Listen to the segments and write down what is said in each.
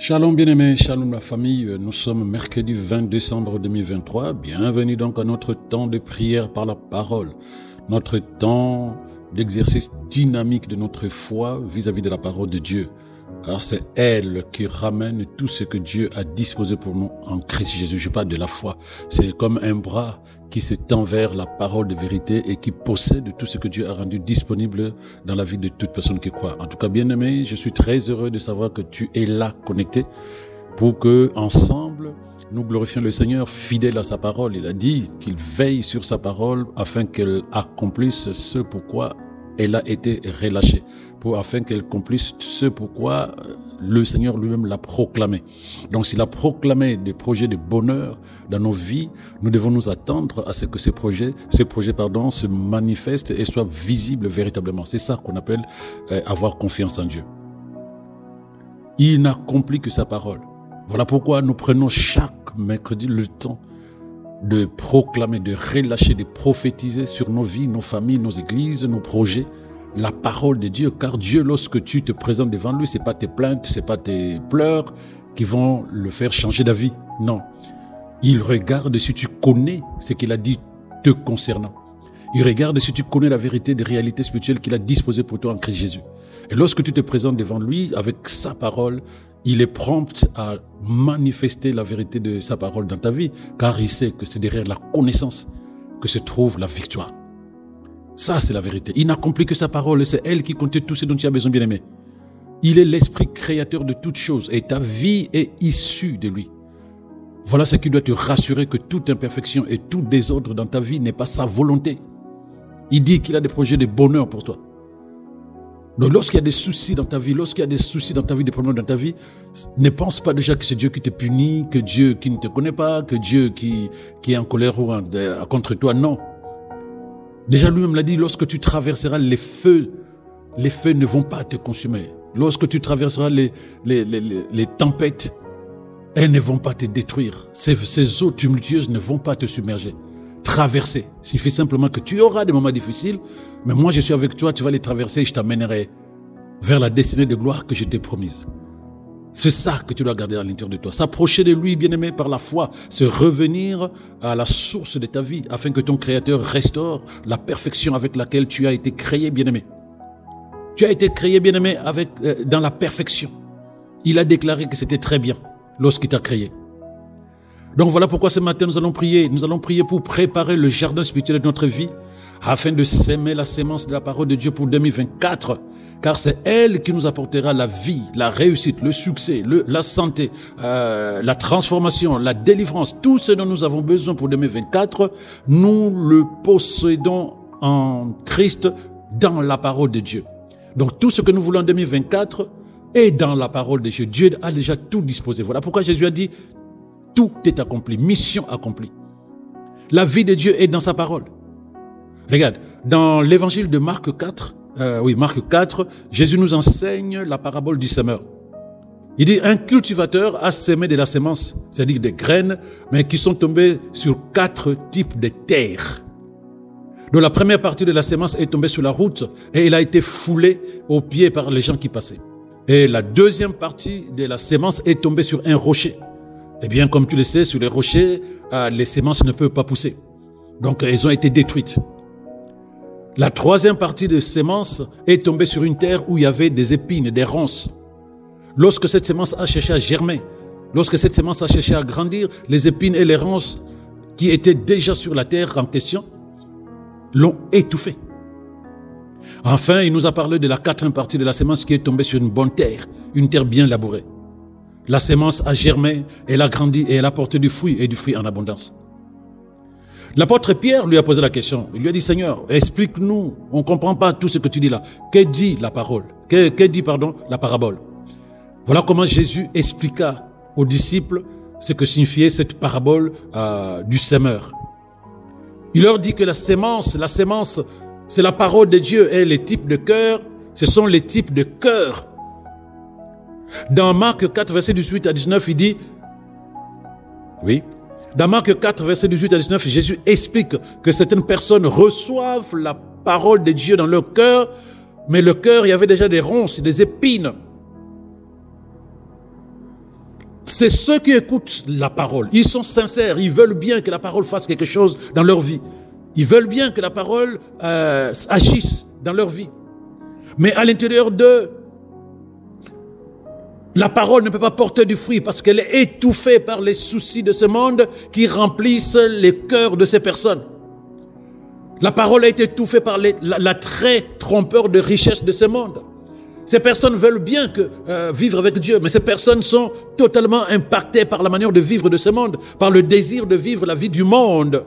Shalom bien-aimés, shalom la famille, nous sommes mercredi 20 décembre 2023, bienvenue donc à notre temps de prière par la parole, notre temps d'exercice dynamique de notre foi vis-à-vis de la parole de Dieu, car c'est elle qui ramène tout ce que Dieu a disposé pour nous en Christ Jésus. Je parle de la foi, c'est comme un bras qui s'étend vers la parole de vérité et qui possède tout ce que Dieu a rendu disponible dans la vie de toute personne qui croit. En tout cas, bien-aimé, je suis très heureux de savoir que tu es là, connecté, pour que, ensemble, nous glorifions le Seigneur fidèle à sa parole. Il a dit qu'il veille sur sa parole afin qu'elle accomplisse ce pourquoi elle a été relâchée, afin qu'elle accomplisse ce pourquoi le Seigneur lui-même l'a proclamé. Donc s'il a proclamé des projets de bonheur dans nos vies, nous devons nous attendre à ce que ces projets se manifestent et soient visibles véritablement. C'est ça qu'on appelle avoir confiance en Dieu. Il n'accomplit que sa parole. Voilà pourquoi nous prenons chaque mercredi le temps de proclamer, de relâcher, de prophétiser sur nos vies, nos familles, nos églises, nos projets, la parole de Dieu. Car Dieu, lorsque tu te présentes devant lui, c'est pas tes plaintes, c'est pas tes pleurs qui vont le faire changer d'avis. Non. Il regarde si tu connais ce qu'il a dit te concernant. Il regarde si tu connais la vérité des réalités spirituelles qu'il a disposées pour toi en Christ Jésus. Et lorsque tu te présentes devant lui avec sa parole, il est prompt à manifester la vérité de sa parole dans ta vie, car il sait que c'est derrière la connaissance que se trouve la victoire. Ça, c'est la vérité. Il n'accomplit que sa parole et c'est elle qui contient tout ce dont tu as besoin, bien-aimé. Il est l'esprit créateur de toutes choses et ta vie est issue de lui. Voilà ce qui doit te rassurer, que toute imperfection et tout désordre dans ta vie n'est pas sa volonté. Il dit qu'il a des projets de bonheur pour toi. Donc lorsqu'il y a des soucis dans ta vie, des problèmes dans ta vie, ne pense pas déjà que c'est Dieu qui te punit, que Dieu qui ne te connaît pas, que Dieu qui est en colère ou contre toi. Non. Déjà lui-même l'a dit, lorsque tu traverseras les feux ne vont pas te consumer. Lorsque tu traverseras les tempêtes, elles ne vont pas te détruire. Ces eaux tumultueuses ne vont pas te submerger. Traverser. Il suffit simplement que tu auras des moments difficiles, mais moi je suis avec toi, tu vas les traverser et je t'amènerai vers la destinée de gloire que je t'ai promise. C'est ça que tu dois garder à l'intérieur de toi. S'approcher de lui, bien-aimé, par la foi, se revenir à la source de ta vie, afin que ton Créateur restaure la perfection avec laquelle tu as été créé, bien-aimé. Tu as été créé, bien-aimé, dans la perfection. Il a déclaré que c'était très bien lorsqu'il t'a créé. Donc voilà pourquoi ce matin nous allons prier. Nous allons prier pour préparer le jardin spirituel de notre vie, afin de s'aimer la sémence de la parole de Dieu pour 2024. Car c'est elle qui nous apportera la vie, la réussite, le succès, la santé, la transformation, la délivrance. Tout ce dont nous avons besoin pour 2024, nous le possédons en Christ dans la parole de Dieu. Donc tout ce que nous voulons en 2024 est dans la parole de Dieu. Dieu a déjà tout disposé. Voilà pourquoi Jésus a dit, tout est accompli, mission accomplie. La vie de Dieu est dans sa parole. Regarde, dans l'évangile de Marc 4, Jésus nous enseigne la parabole du semeur. Il dit, un cultivateur a semé de la semence, c'est-à-dire des graines, mais qui sont tombées sur 4 types de terres. Donc la première partie de la semence est tombée sur la route et elle a été foulée aux pieds par les gens qui passaient. Et la deuxième partie de la semence est tombée sur un rocher. Eh bien, comme tu le sais, sur les rochers, les semences ne peuvent pas pousser. Donc, elles ont été détruites. La troisième partie de semences est tombée sur une terre où il y avait des épines, des ronces. Lorsque cette semence a cherché à germer, lorsque cette semence a cherché à grandir, les épines et les ronces qui étaient déjà sur la terre en question l'ont étouffée. Enfin, il nous a parlé de la quatrième partie de la semence qui est tombée sur une bonne terre, une terre bien labourée. La semence a germé, elle a grandi et elle a porté du fruit et du fruit en abondance. L'apôtre Pierre lui a posé la question. Il lui a dit, Seigneur, explique-nous, on ne comprend pas tout ce que tu dis là. Que dit la parole? Que dit la parabole? Voilà comment Jésus expliqua aux disciples ce que signifiait cette parabole du semeur. Il leur dit que la sémence, c'est la parole de Dieu et les types de cœur, ce sont les types de cœur. Dans Marc 4, verset 18 à 19, il dit, dans Marc 4, verset 18 à 19, Jésus explique que certaines personnes reçoivent la parole de Dieu dans leur cœur, mais le cœur, il y avait déjà des ronces, des épines. c'est ceux qui écoutent la parole. Ils sont sincères, ils veulent bien que la parole fasse quelque chose dans leur vie. Ils veulent bien que la parole agisse dans leur vie. Mais à l'intérieur d'eux, la parole ne peut pas porter du fruit parce qu'elle est étouffée par les soucis de ce monde qui remplissent les cœurs de ces personnes. La parole a été étouffée par l'attrait trompeur de richesse de ce monde. Ces personnes veulent bien vivre avec Dieu, mais ces personnes sont totalement impactées par la manière de vivre de ce monde, par le désir de vivre la vie du monde.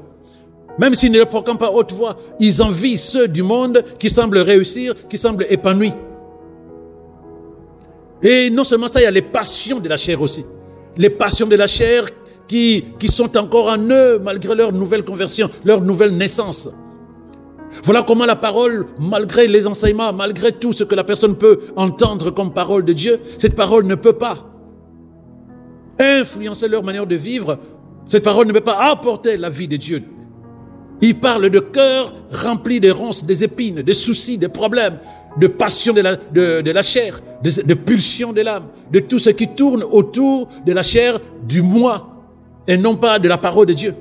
Même s'ils ne le proclament pas à haute voix, ils envient ceux du monde qui semblent réussir, qui semblent épanouis. Et non seulement ça, il y a les passions de la chair aussi. Les passions de la chair qui sont encore en eux malgré leur nouvelle conversion, leur nouvelle naissance. Voilà comment la parole, malgré les enseignements, malgré tout ce que la personne peut entendre comme parole de Dieu, cette parole ne peut pas influencer leur manière de vivre. Cette parole ne peut pas apporter la vie de Dieu. Il parle de cœur rempli de ronces, des épines, de soucis, de problèmes, de passion de la chair, de pulsions de l'âme, de tout ce qui tourne autour de la chair du moi et non pas de la parole de Dieu.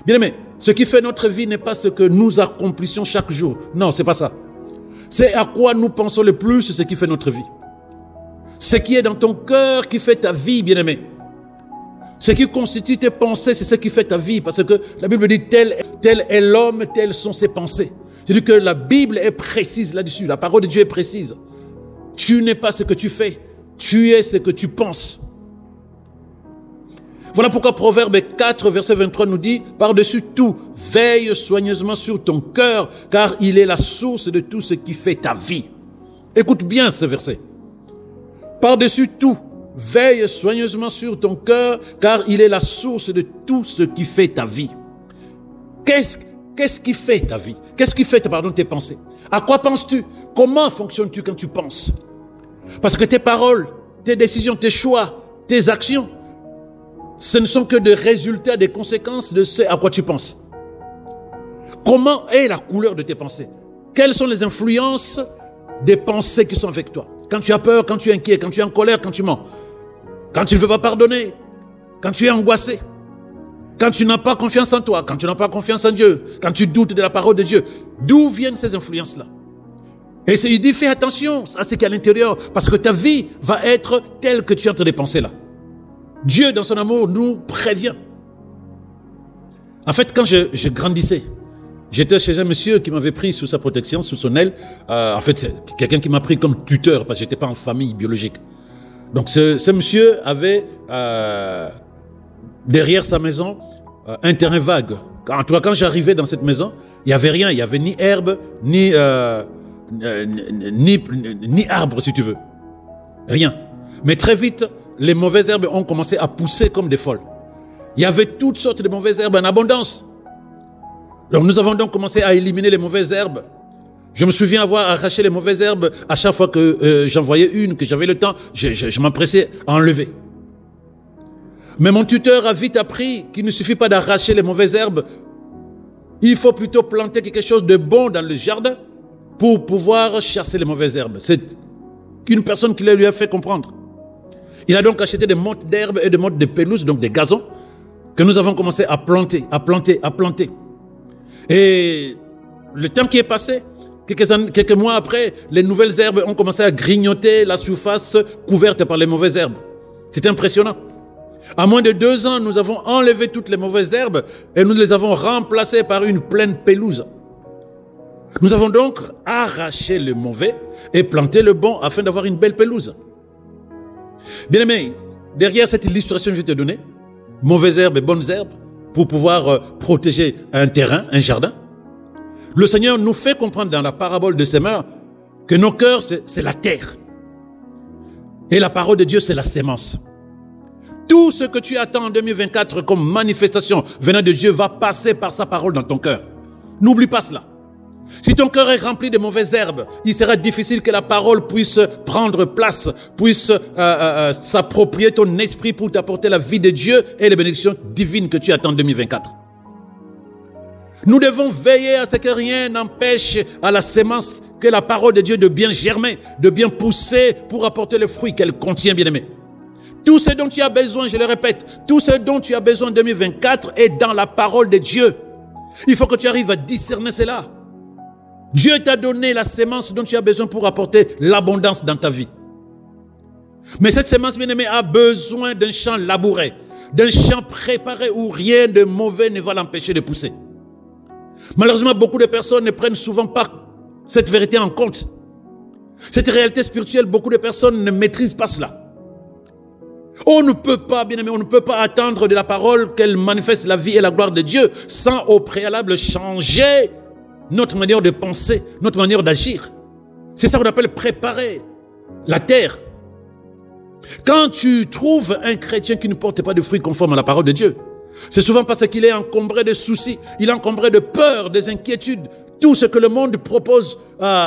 Bien-aimés, ce qui fait notre vie n'est pas ce que nous accomplissions chaque jour. Non, c'est pas ça. C'est à quoi nous pensons le plus, c'est ce qui fait notre vie. Ce qui est dans ton cœur qui fait ta vie, bien-aimé. Ce qui constitue tes pensées, c'est ce qui fait ta vie. Parce que la Bible dit, tel est l'homme, telles sont ses pensées. C'est-à-dire que la Bible est précise là-dessus. La parole de Dieu est précise. Tu n'es pas ce que tu fais. Tu es ce que tu penses. Voilà pourquoi Proverbe 4, verset 23 nous dit, par-dessus tout, veille soigneusement sur ton cœur, car il est la source de tout ce qui fait ta vie. Écoute bien ce verset. Par-dessus tout, veille soigneusement sur ton cœur, car il est la source de tout ce qui fait ta vie. Qu'est-ce qui fait ta vie? Qu'est-ce qui fait, tes pensées? À quoi penses-tu? Comment fonctionnes-tu quand tu penses? Parce que tes paroles, tes décisions, tes choix, tes actions, ce ne sont que des résultats, des conséquences de ce à quoi tu penses. Comment est la couleur de tes pensées? Quelles sont les influences des pensées qui sont avec toi? Quand tu as peur, quand tu es inquiet, quand tu es en colère, quand tu mens, quand tu ne veux pas pardonner, quand tu es angoissé, quand tu n'as pas confiance en toi, quand tu n'as pas confiance en Dieu, quand tu doutes de la parole de Dieu, d'où viennent ces influences-là? Et il dit, fais attention à ce qui est à l'intérieur, parce que ta vie va être telle que tu es en train de penser là. Dieu, dans son amour, nous prévient. En fait, quand je grandissais, j'étais chez un monsieur qui m'avait pris sous sa protection, sous son aile. En fait, c'est quelqu'un qui m'a pris comme tuteur, parce que je n'étais pas en famille biologique. Donc, ce monsieur avait, derrière sa maison, un terrain vague. Quand j'arrivais dans cette maison, il n'y avait rien. Il n'y avait ni herbe, ni arbre, si tu veux. Rien. Mais très vite, les mauvaises herbes ont commencé à pousser comme des folles. Il y avait toutes sortes de mauvaises herbes en abondance. Donc nous avons donc commencé à éliminer les mauvaises herbes. Je me souviens avoir arraché les mauvaises herbes à chaque fois que j'en voyais une, que j'avais le temps, je m'empressais à enlever. Mais mon tuteur a vite appris qu'il ne suffit pas d'arracher les mauvaises herbes. Il faut plutôt planter quelque chose de bon dans le jardin pour pouvoir chasser les mauvaises herbes. C'est une personne qui lui a fait comprendre. Il a donc acheté des mottes d'herbes et des mottes de pelouse, donc des gazons, que nous avons commencé à planter. Et le temps qui est passé, quelques mois après, les nouvelles herbes ont commencé à grignoter la surface couverte par les mauvaises herbes. C'est impressionnant. À moins de 2 ans, nous avons enlevé toutes les mauvaises herbes et nous les avons remplacées par une pleine pelouse. Nous avons donc arraché le mauvais et planté le bon afin d'avoir une belle pelouse. Bien-aimé, derrière cette illustration que je t'ai donnée, mauvaises herbes et bonnes herbes, pour pouvoir protéger un terrain, un jardin, le Seigneur nous fait comprendre dans la parabole de Semeur que nos cœurs, c'est la terre. Et la parole de Dieu, c'est la sémence. Tout ce que tu attends en 2024 comme manifestation venant de Dieu va passer par sa parole dans ton cœur. N'oublie pas cela. Si ton cœur est rempli de mauvaises herbes, il sera difficile que la parole puisse prendre place, puisse s'approprier ton esprit pour t'apporter la vie de Dieu et les bénédictions divines que tu attends en 2024. Nous devons veiller à ce que rien n'empêche à la sémence que la parole de Dieu de bien germer, de bien pousser pour apporter le fruit qu'elle contient, bien-aimé. Tout ce dont tu as besoin, je le répète, tout ce dont tu as besoin en 2024 est dans la parole de Dieu. Il faut que tu arrives à discerner cela. Dieu t'a donné la sémence dont tu as besoin pour apporter l'abondance dans ta vie. Mais cette sémence, bien-aimée, a besoin d'un champ labouré, d'un champ préparé où rien de mauvais ne va l'empêcher de pousser. Malheureusement, beaucoup de personnes ne prennent souvent pas cette vérité en compte. Cette réalité spirituelle, beaucoup de personnes ne maîtrisent pas cela. On ne peut pas, bien aimé, on ne peut pas attendre de la parole qu'elle manifeste la vie et la gloire de Dieu sans au préalable changer notre manière de penser, notre manière d'agir. C'est ça qu'on appelle préparer la terre. Quand tu trouves un chrétien qui ne porte pas de fruits conformes à la parole de Dieu, c'est souvent parce qu'il est encombré de soucis, il est encombré de peurs, des inquiétudes, tout ce que le monde propose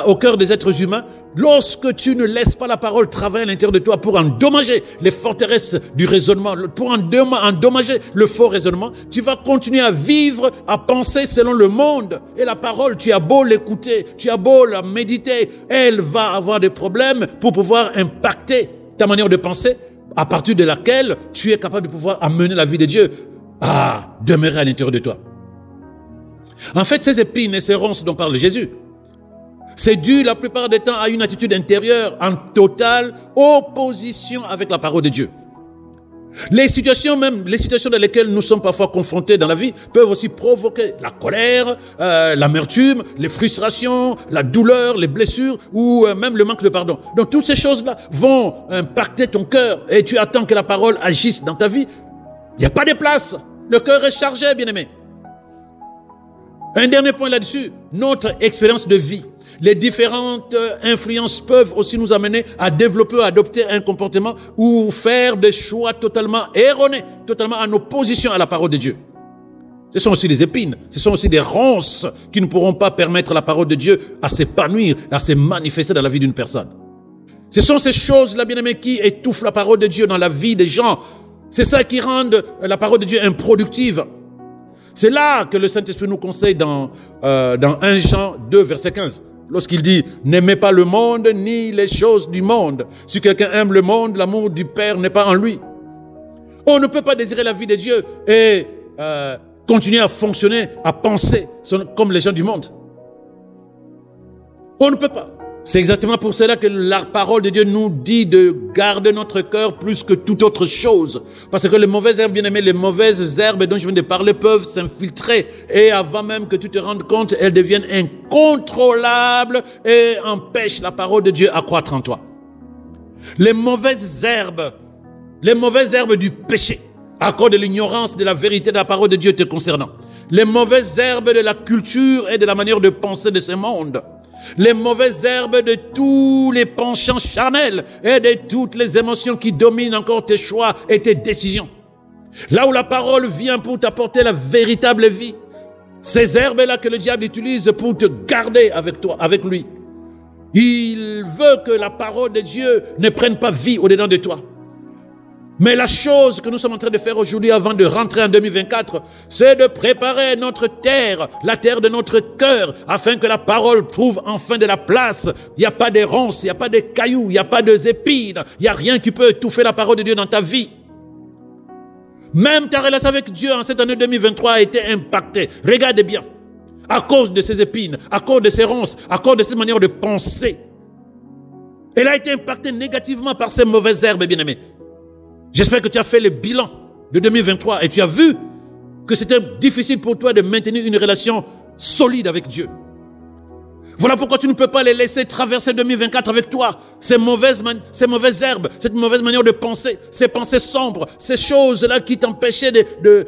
au cœur des êtres humains. Lorsque tu ne laisses pas la parole travailler à l'intérieur de toi pour endommager les forteresses du raisonnement, pour endommager le faux raisonnement, tu vas continuer à vivre, à penser selon le monde. Et la parole, tu as beau l'écouter, tu as beau la méditer, elle va avoir des problèmes pour pouvoir impacter ta manière de penser, à partir de laquelle tu es capable de pouvoir amener la vie de Dieu à demeurer à l'intérieur de toi. En fait, ces épines et ces ronces dont parle Jésus, c'est dû la plupart du temps à une attitude intérieure en totale opposition avec la parole de Dieu. Les situations dans lesquelles nous sommes parfois confrontés dans la vie peuvent aussi provoquer la colère, l'amertume, les frustrations, la douleur, les blessures ou même le manque de pardon. Donc toutes ces choses-là vont impacter ton cœur et tu attends que la parole agisse dans ta vie. Il n'y a pas de place. Le cœur est chargé, bien-aimé. Un dernier point là-dessus, notre expérience de vie. Les différentes influences peuvent aussi nous amener à développer, à adopter un comportement ou faire des choix totalement erronés, totalement en opposition à la parole de Dieu. Ce sont aussi des épines, ce sont aussi des ronces qui ne pourront pas permettre à la parole de Dieu à s'épanouir, à se manifester dans la vie d'une personne. Ce sont ces choses-là, bien-aimés, qui étouffent la parole de Dieu dans la vie des gens. C'est ça qui rend la parole de Dieu improductive. C'est là que le Saint-Esprit nous conseille dans 1 Jean 2, verset 15. Lorsqu'il dit « N'aimez pas le monde ni les choses du monde. Si quelqu'un aime le monde, l'amour du Père n'est pas en lui. » On ne peut pas désirer la vie de Dieu et continuer à fonctionner, à penser comme les gens du monde. On ne peut pas. C'est exactement pour cela que la parole de Dieu nous dit de garder notre cœur plus que toute autre chose. Parce que les mauvaises herbes, bien aimées, les mauvaises herbes dont je viens de parler peuvent s'infiltrer. Et avant même que tu te rendes compte, elles deviennent incontrôlables et empêchent la parole de Dieu à croître en toi. Les mauvaises herbes du péché, à cause de l'ignorance de la vérité de la parole de Dieu te concernant. Les mauvaises herbes de la culture et de la manière de penser de ce monde. Les mauvaises herbes de tous les penchants charnels et de toutes les émotions qui dominent encore tes choix et tes décisions. Là où la parole vient pour t'apporter la véritable vie, ces herbes-là que le diable utilise pour te garder avec toi, avec lui. Il veut que la parole de Dieu ne prenne pas vie au-dedans de toi. Mais la chose que nous sommes en train de faire aujourd'hui avant de rentrer en 2024, c'est de préparer notre terre, la terre de notre cœur, afin que la parole trouve enfin de la place. Il n'y a pas de ronces, il n'y a pas de cailloux, il n'y a pas de épines, il n'y a rien qui peut étouffer la parole de Dieu dans ta vie. Même ta relation avec Dieu en cette année 2023 a été impactée. Regarde bien, à cause de ces épines, à cause de ces ronces, à cause de cette manière de penser. Elle a été impactée négativement par ces mauvaises herbes, bien-aimés. J'espère que tu as fait le bilan de 2023 et tu as vu que c'était difficile pour toi de maintenir une relation solide avec Dieu. Voilà pourquoi tu ne peux pas les laisser traverser 2024 avec toi. Ces mauvaises herbes, cette mauvaise manière de penser, ces pensées sombres, ces choses-là qui t'empêchaient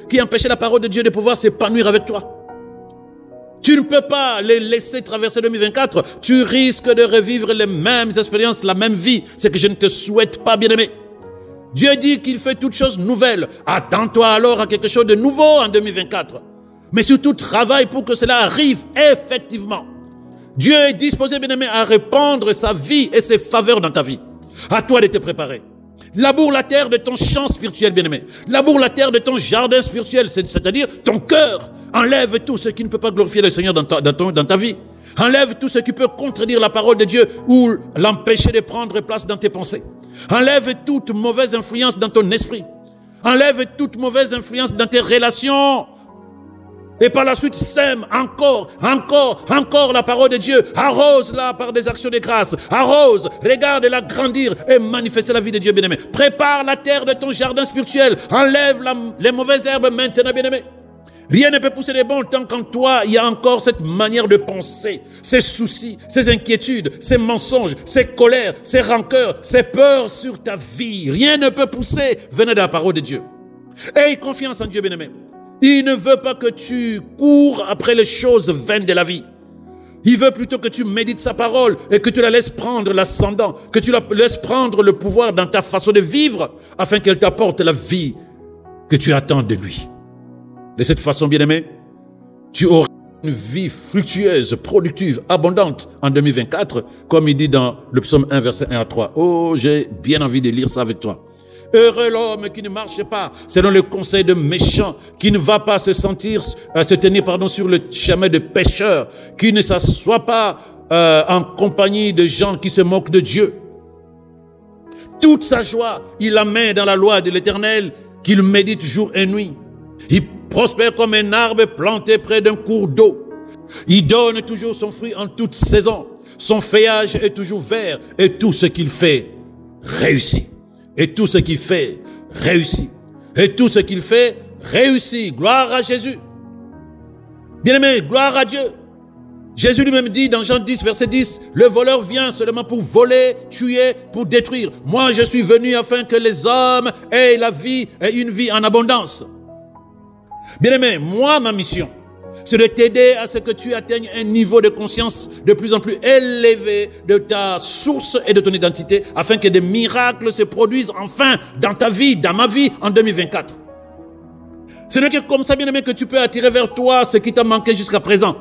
qui empêchaient la parole de Dieu de pouvoir s'épanouir avec toi. Tu ne peux pas les laisser traverser 2024. Tu risques de revivre les mêmes expériences, la même vie. C'est que je ne te souhaite pas, bien-aimé. Dieu dit qu'il fait toutes choses nouvelles. Attends-toi alors à quelque chose de nouveau en 2024. Mais surtout, travaille pour que cela arrive effectivement. Dieu est disposé, bien-aimé, à répandre sa vie et ses faveurs dans ta vie. À toi de te préparer. Laboure la terre de ton champ spirituel, bien-aimé. Laboure la terre de ton jardin spirituel, c'est-à-dire ton cœur. Enlève tout ce qui ne peut pas glorifier le Seigneur dans ta vie. Enlève tout ce qui peut contredire la parole de Dieu ou l'empêcher de prendre place dans tes pensées. Enlève toute mauvaise influence dans ton esprit. Enlève toute mauvaise influence dans tes relations. Et par la suite, sème encore la parole de Dieu. Arrose-la par des actions de grâce. Arrose, regarde-la grandir et manifester la vie de Dieu, bien-aimé. Prépare la terre de ton jardin spirituel. Enlève les mauvaises herbes maintenant, bien-aimé. Rien ne peut pousser de bon tant qu'en toi, il y a encore cette manière de penser, ces soucis, ces inquiétudes, ces mensonges, ces colères, ces rancœurs, ces peurs sur ta vie. Rien ne peut pousser venant de la parole de Dieu. Aie confiance en Dieu, bien-aimé. Il ne veut pas que tu cours après les choses vaines de la vie. Il veut plutôt que tu médites sa parole et que tu la laisses prendre l'ascendant, que tu la laisses prendre le pouvoir dans ta façon de vivre afin qu'elle t'apporte la vie que tu attends de lui. De cette façon, bien-aimé, tu auras une vie fructueuse, productive, abondante en 2024, comme il dit dans le psaume 1, verset 1 à 3. Oh, j'ai bien envie de lire ça avec toi. Heureux l'homme qui ne marche pas selon le conseil de méchants, qui ne va pas se tenir sur le chemin de pécheurs, qui ne s'assoit pas en compagnie de gens qui se moquent de Dieu. Toute sa joie, il la met dans la loi de l'Éternel, qu'il médite jour et nuit. Il prospère comme un arbre planté près d'un cours d'eau. Il donne toujours son fruit en toute saison. Son feuillage est toujours vert et tout ce qu'il fait réussit. Et tout ce qu'il fait réussit. Et tout ce qu'il fait réussit. Gloire à Jésus. Bien-aimé, gloire à Dieu. Jésus lui-même dit dans Jean 10, verset 10, « Le voleur vient seulement pour voler, tuer, pour détruire. Moi, je suis venu afin que les hommes aient la vie et une vie en abondance. » Bien-aimé, moi, ma mission, c'est de t'aider à ce que tu atteignes un niveau de conscience de plus en plus élevé de ta source et de ton identité, afin que des miracles se produisent enfin dans ta vie, dans ma vie, en 2024. Ce n'est que comme ça, bien-aimé, que tu peux attirer vers toi ce qui t'a manqué jusqu'à présent.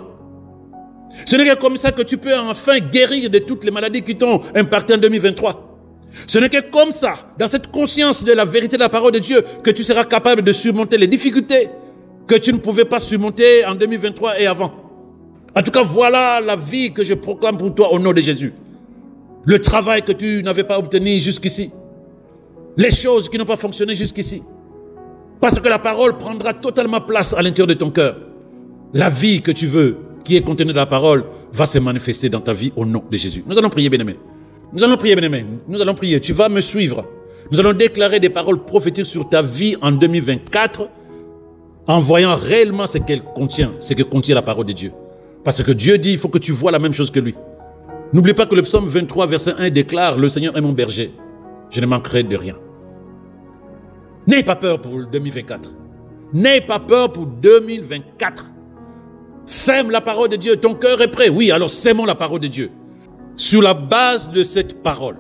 Ce n'est que comme ça que tu peux enfin guérir de toutes les maladies qui t'ont impacté en 2023. Ce n'est que comme ça, dans cette conscience de la vérité de la parole de Dieu, que tu seras capable de surmonter les difficultés que tu ne pouvais pas surmonter en 2023 et avant. En tout cas, voilà la vie que je proclame pour toi au nom de Jésus. Le travail que tu n'avais pas obtenu jusqu'ici. Les choses qui n'ont pas fonctionné jusqu'ici. Parce que la parole prendra totalement place à l'intérieur de ton cœur. La vie que tu veux, qui est contenue dans la parole, va se manifester dans ta vie au nom de Jésus. Nous allons prier, bien-aimés. Nous allons prier, bien-aimés. Nous allons prier. Tu vas me suivre. Nous allons déclarer des paroles prophétiques sur ta vie en 2024 en voyant réellement ce qu'elle contient, ce que contient la parole de Dieu. Parce que Dieu dit, il faut que tu vois la même chose que lui. N'oublie pas que le psaume 23, verset 1 déclare, « Le Seigneur est mon berger, je ne manquerai de rien. » N'aie pas peur pour 2024. N'aie pas peur pour 2024. Sème la parole de Dieu. Ton cœur est prêt. Oui, alors sèmons la parole de Dieu. Sur la base de cette parole,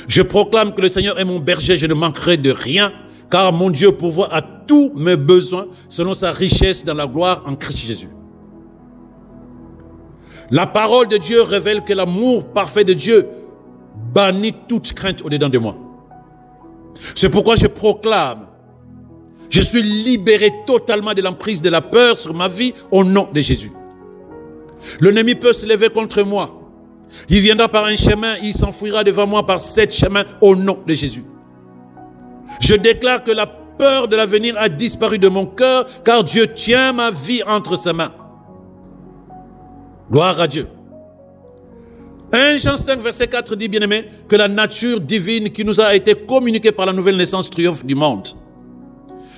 je proclame que le Seigneur est mon berger, je ne manquerai de rien, car mon Dieu pourvoit à tous mes besoins selon sa richesse dans la gloire en Christ Jésus. La parole de Dieu révèle que l'amour parfait de Dieu bannit toute crainte au-dedans de moi. C'est pourquoi je proclame, je suis libéré totalement de l'emprise de la peur sur ma vie au nom de Jésus. L'ennemi peut se lever contre moi. Il viendra par un chemin, il s'enfuira devant moi par 7 chemins au nom de Jésus. Je déclare que la peur de l'avenir a disparu de mon cœur, car Dieu tient ma vie entre ses mains. Gloire à Dieu. 1 Jean 5, verset 4 dit, bien-aimé, que la nature divine qui nous a été communiquée par la nouvelle naissance triomphe du monde.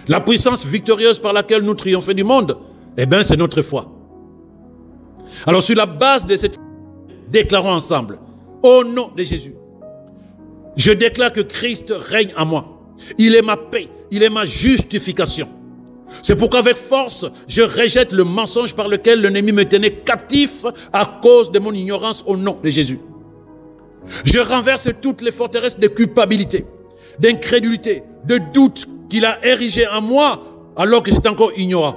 La puissance victorieuse par laquelle nous triomphons du monde, eh bien, c'est notre foi. Alors, sur la base de cette foi, déclarons ensemble, au nom de Jésus, je déclare que Christ règne en moi. Il est ma paix, il est ma justification. C'est pourquoi avec force, je rejette le mensonge par lequel l'ennemi me tenait captif à cause de mon ignorance au nom de Jésus. Je renverse toutes les forteresses de culpabilité, d'incrédulité, de doute qu'il a érigées en moi alors que j'étais encore ignorant.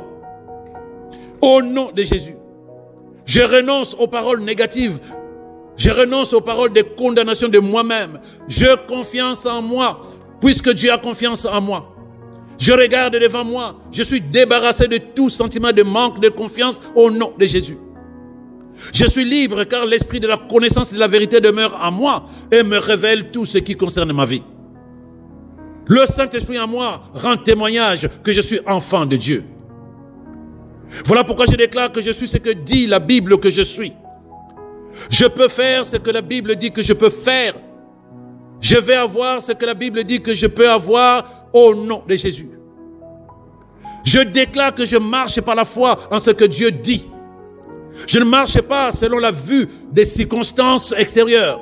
Au nom de Jésus, je renonce aux paroles négatives. Je renonce aux paroles de condamnation de moi-même. Je confiance en moi, puisque Dieu a confiance en moi. Je regarde devant moi. Je suis débarrassé de tout sentiment de manque de confiance au nom de Jésus. Je suis libre car l'esprit de la connaissance de la vérité demeure en moi et me révèle tout ce qui concerne ma vie. Le Saint-Esprit en moi rend témoignage que je suis enfant de Dieu. Voilà pourquoi je déclare que je suis ce que dit la Bible que je suis. Je peux faire ce que la Bible dit que je peux faire. Je vais avoir ce que la Bible dit que je peux avoir au nom de Jésus. Je déclare que je marche par la foi en ce que Dieu dit. Je ne marche pas selon la vue des circonstances extérieures.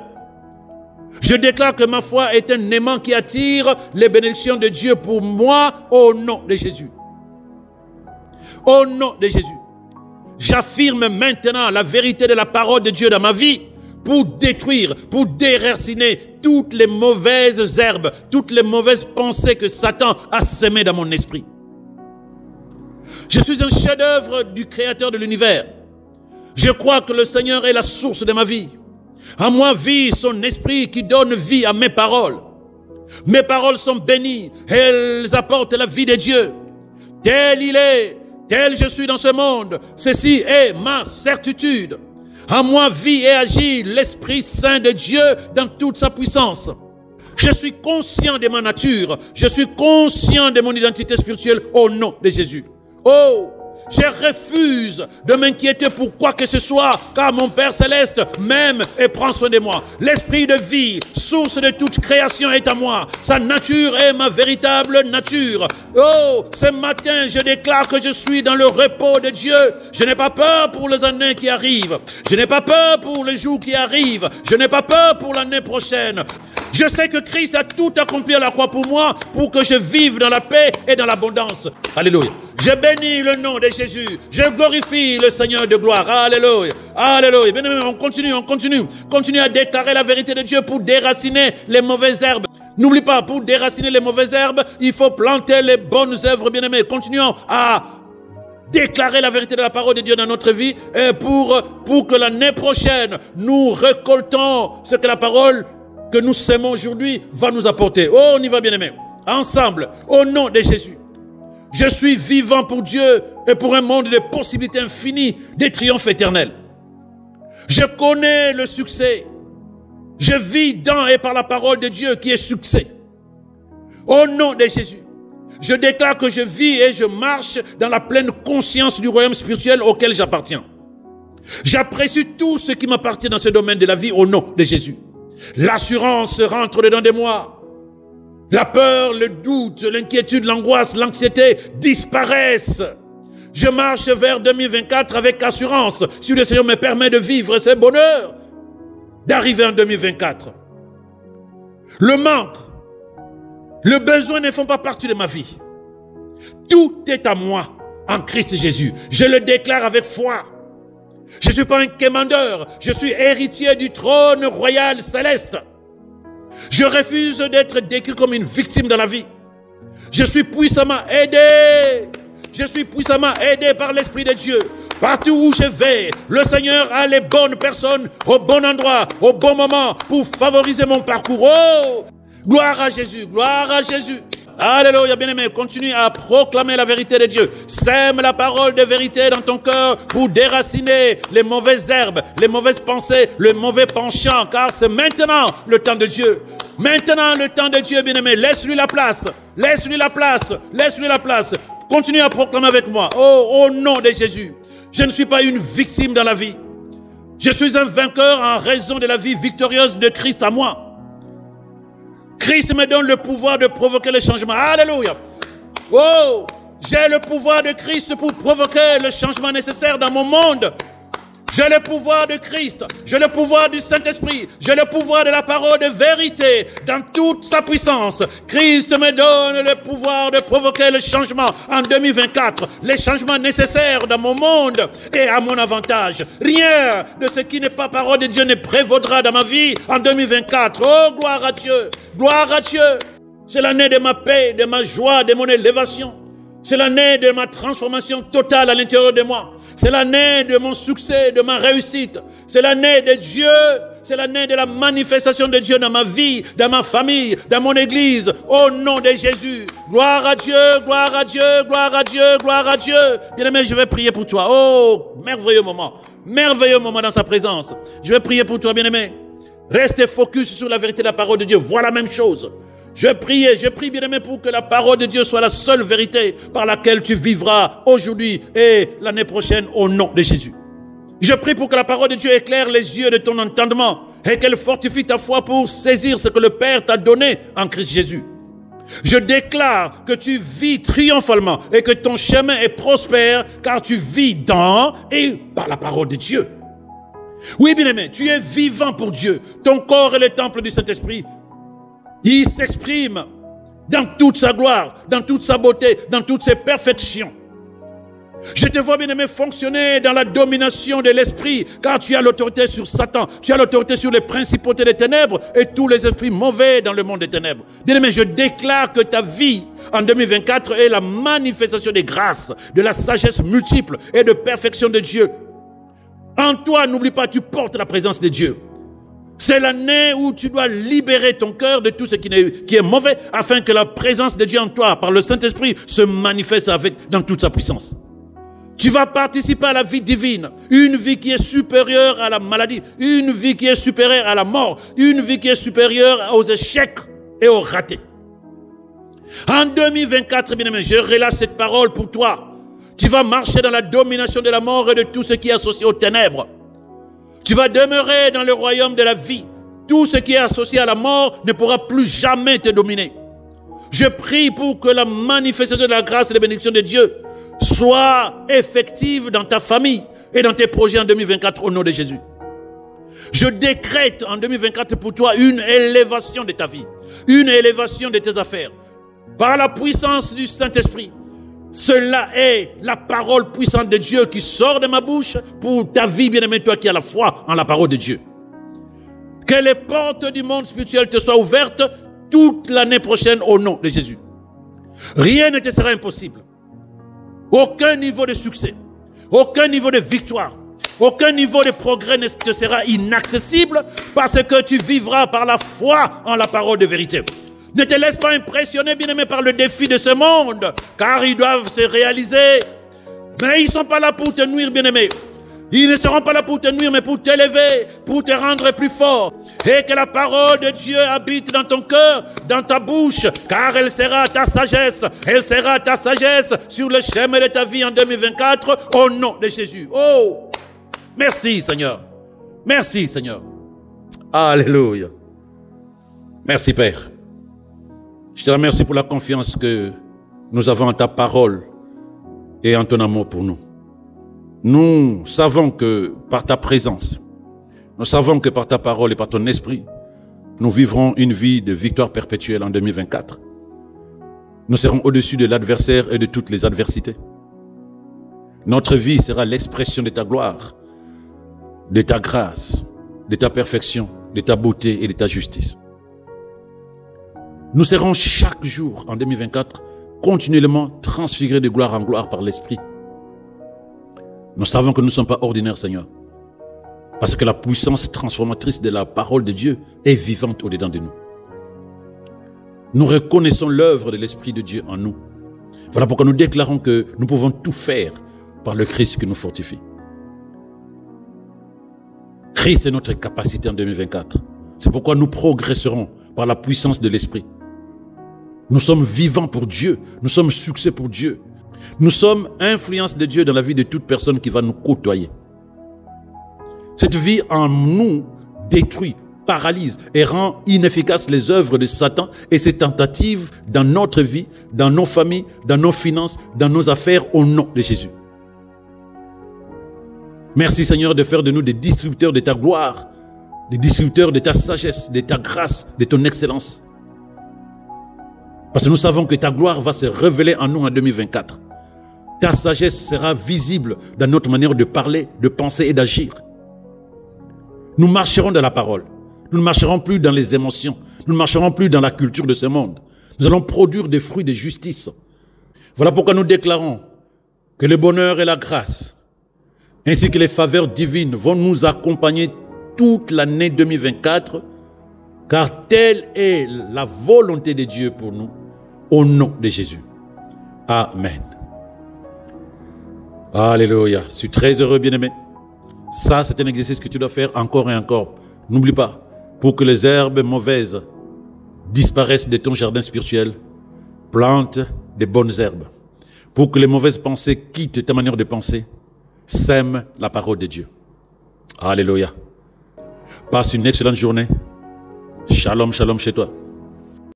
Je déclare que ma foi est un aimant qui attire les bénédictions de Dieu pour moi au nom de Jésus. Au nom de Jésus. J'affirme maintenant la vérité de la parole de Dieu dans ma vie pour détruire, pour déraciner toutes les mauvaises herbes, toutes les mauvaises pensées que Satan a semées dans mon esprit. Je suis un chef-d'œuvre du Créateur de l'univers. Je crois que le Seigneur est la source de ma vie. En moi vit son esprit qui donne vie à mes paroles. Mes paroles sont bénies, elles apportent la vie de Dieu. Tel il est, tel je suis dans ce monde, ceci est ma certitude. En moi vit et agit l'Esprit Saint de Dieu dans toute sa puissance. Je suis conscient de ma nature, je suis conscient de mon identité spirituelle au nom de Jésus. Oh, je refuse de m'inquiéter pour quoi que ce soit, car mon Père Céleste m'aime et prend soin de moi. L'esprit de vie, source de toute création, est à moi. Sa nature est ma véritable nature. Oh, ce matin, je déclare que je suis dans le repos de Dieu. Je n'ai pas peur pour les années qui arrivent. Je n'ai pas peur pour les jours qui arrivent. Je n'ai pas peur pour l'année prochaine. Je sais que Christ a tout accompli à la croix pour moi, pour que je vive dans la paix et dans l'abondance. Alléluia. Je bénis le nom de Jésus. Je glorifie le Seigneur de gloire. Alléluia. Alléluia. Bien aimé, on continue. Continue à déclarer la vérité de Dieu pour déraciner les mauvaises herbes. N'oublie pas, pour déraciner les mauvaises herbes, il faut planter les bonnes œuvres, bien aimé. Continuons à déclarer la vérité de la parole de Dieu dans notre vie pour que l'année prochaine, nous récoltons ce que la parole que nous sémons aujourd'hui va nous apporter. Oh, on y va, bien aimé. Ensemble, au nom de Jésus. Je suis vivant pour Dieu et pour un monde de possibilités infinies, des triomphes éternels. Je connais le succès. Je vis dans et par la parole de Dieu qui est succès. Au nom de Jésus, je déclare que je vis et je marche dans la pleine conscience du royaume spirituel auquel j'appartiens. J'apprécie tout ce qui m'appartient dans ce domaine de la vie au nom de Jésus. L'assurance rentre dedans de moi. La peur, le doute, l'inquiétude, l'angoisse, l'anxiété disparaissent. Je marche vers 2024 avec assurance. Si le Seigneur me permet de vivre ce bonheur, d'arriver en 2024. Le manque, le besoin ne font pas partie de ma vie. Tout est à moi en Christ Jésus. Je le déclare avec foi. Je ne suis pas un quémandeur, je suis héritier du trône royal céleste. Je refuse d'être décrit comme une victime dans la vie. Je suis puissamment aidé. Je suis puissamment aidé par l'Esprit de Dieu. Partout où je vais, le Seigneur a les bonnes personnes au bon endroit, au bon moment pour favoriser mon parcours. Oh, gloire à Jésus, gloire à Jésus. Alléluia, bien-aimé, continue à proclamer la vérité de Dieu. Sème la parole de vérité dans ton cœur pour déraciner les mauvaises herbes, les mauvaises pensées, le mauvais penchant, car c'est maintenant le temps de Dieu. Maintenant le temps de Dieu, bien-aimé. Laisse-lui la place. Laisse-lui la place. Laisse-lui la place. Continue à proclamer avec moi. Oh, au nom de Jésus. Je ne suis pas une victime dans la vie. Je suis un vainqueur en raison de la vie victorieuse de Christ à moi. Christ me donne le pouvoir de provoquer le changement. Alléluia. Oh, j'ai le pouvoir de Christ pour provoquer le changement nécessaire dans mon monde. J'ai le pouvoir de Christ, j'ai le pouvoir du Saint-Esprit, j'ai le pouvoir de la parole de vérité dans toute sa puissance. Christ me donne le pouvoir de provoquer le changement en 2024, les changements nécessaires dans mon monde et à mon avantage. Rien de ce qui n'est pas parole de Dieu ne prévaudra dans ma vie en 2024. Oh, gloire à Dieu, gloire à Dieu. C'est l'année de ma paix, de ma joie, de mon élévation. C'est l'année de ma transformation totale à l'intérieur de moi. C'est l'année de mon succès, de ma réussite. C'est l'année de Dieu c'est l'année de la manifestation de Dieu dans ma vie, dans ma famille, dans mon église. Au nom de Jésus. Gloire à Dieu, gloire à Dieu, gloire à Dieu, gloire à Dieu. Bien-aimé, je vais prier pour toi. Oh, merveilleux moment dans sa présence. Je vais prier pour toi, bien-aimé. Reste focus sur la vérité de la parole de Dieu. Vois la même chose. Je prie, bien-aimé, pour que la parole de Dieu soit la seule vérité par laquelle tu vivras aujourd'hui et l'année prochaine au nom de Jésus. Je prie pour que la parole de Dieu éclaire les yeux de ton entendement et qu'elle fortifie ta foi pour saisir ce que le Père t'a donné en Christ Jésus. Je déclare que tu vis triomphalement et que ton chemin est prospère car tu vis dans et par la parole de Dieu. Oui, bien-aimé, tu es vivant pour Dieu. Ton corps est le temple du Saint-Esprit. Il s'exprime dans toute sa gloire, dans toute sa beauté, dans toutes ses perfections. Je te vois, bien-aimé, fonctionner dans la domination de l'esprit, car tu as l'autorité sur Satan, tu as l'autorité sur les principautés des ténèbres et tous les esprits mauvais dans le monde des ténèbres. Bien-aimé, je déclare que ta vie en 2024 est la manifestation des grâces, de la sagesse multiple et de perfection de Dieu. En toi, n'oublie pas, tu portes la présence de Dieu. C'est l'année où tu dois libérer ton cœur de tout ce qui est mauvais afin que la présence de Dieu en toi, par le Saint-Esprit, se manifeste dans toute sa puissance. Tu vas participer à la vie divine, une vie qui est supérieure à la maladie, une vie qui est supérieure à la mort, une vie qui est supérieure aux échecs et aux ratés. En 2024, bien-aimé, je relâche cette parole pour toi. Tu vas marcher dans la domination de la mort et de tout ce qui est associé aux ténèbres. Tu vas demeurer dans le royaume de la vie. Tout ce qui est associé à la mort ne pourra plus jamais te dominer. Je prie pour que la manifestation de la grâce et de la bénédiction de Dieu soit effective dans ta famille et dans tes projets en 2024 au nom de Jésus. Je décrète en 2024 pour toi une élévation de ta vie, une élévation de tes affaires. Par la puissance du Saint-Esprit, cela est la parole puissante de Dieu qui sort de ma bouche pour ta vie, bien-aimé, toi qui as la foi en la parole de Dieu. Que les portes du monde spirituel te soient ouvertes toute l'année prochaine au nom de Jésus. Rien ne te sera impossible. Aucun niveau de succès, aucun niveau de victoire, aucun niveau de progrès ne te sera inaccessible parce que tu vivras par la foi en la parole de vérité. Ne te laisse pas impressionner, bien-aimé, par le défi de ce monde, car ils doivent se réaliser. Mais ils ne sont pas là pour te nuire, bien-aimé. Ils ne seront pas là pour te nuire, mais pour t'élever, pour te rendre plus fort. Et que la parole de Dieu habite dans ton cœur, dans ta bouche, car elle sera ta sagesse. Elle sera ta sagesse sur le chemin de ta vie en 2024, au nom de Jésus. Oh, merci Seigneur. Merci Seigneur. Alléluia. Merci Père. Je te remercie pour la confiance que nous avons en ta parole et en ton amour pour nous. Nous savons que par ta présence, nous savons que par ta parole et par ton esprit, nous vivrons une vie de victoire perpétuelle en 2024. Nous serons au-dessus de l'adversaire et de toutes les adversités. Notre vie sera l'expression de ta gloire, de ta grâce, de ta perfection, de ta beauté et de ta justice. Nous serons chaque jour en 2024 continuellement transfigurés de gloire en gloire par l'Esprit. Nous savons que nous ne sommes pas ordinaires, Seigneur, parce que la puissance transformatrice de la parole de Dieu est vivante au-dedans de nous. Nous reconnaissons l'œuvre de l'Esprit de Dieu en nous. Voilà pourquoi nous déclarons que nous pouvons tout faire par le Christ qui nous fortifie. Christ est notre capacité en 2024. C'est pourquoi nous progresserons par la puissance de l'Esprit. Nous sommes vivants pour Dieu. Nous sommes succès pour Dieu. Nous sommes influence de Dieu dans la vie de toute personne qui va nous côtoyer. Cette vie en nous détruit, paralyse et rend inefficaces les œuvres de Satan et ses tentatives dans notre vie, dans nos familles, dans nos finances, dans nos affaires au nom de Jésus. Merci Seigneur de faire de nous des distributeurs de ta gloire, des distributeurs de ta sagesse, de ta grâce, de ton excellence. Parce que nous savons que ta gloire va se révéler en nous en 2024. Ta sagesse sera visible dans notre manière de parler, de penser et d'agir. Nous marcherons dans la parole. Nous ne marcherons plus dans les émotions. Nous ne marcherons plus dans la culture de ce monde. Nous allons produire des fruits de justice. Voilà pourquoi nous déclarons que le bonheur et la grâce, ainsi que les faveurs divines vont nous accompagner toute l'année 2024, car telle est la volonté de Dieu pour nous, au nom de Jésus. Amen. Alléluia. Je suis très heureux, bien-aimé. Ça, c'est un exercice que tu dois faire encore et encore. N'oublie pas, pour que les herbes mauvaises disparaissent de ton jardin spirituel, plante des bonnes herbes. Pour que les mauvaises pensées quittent ta manière de penser, sème la parole de Dieu. Alléluia. Passe une excellente journée. Shalom, shalom chez toi.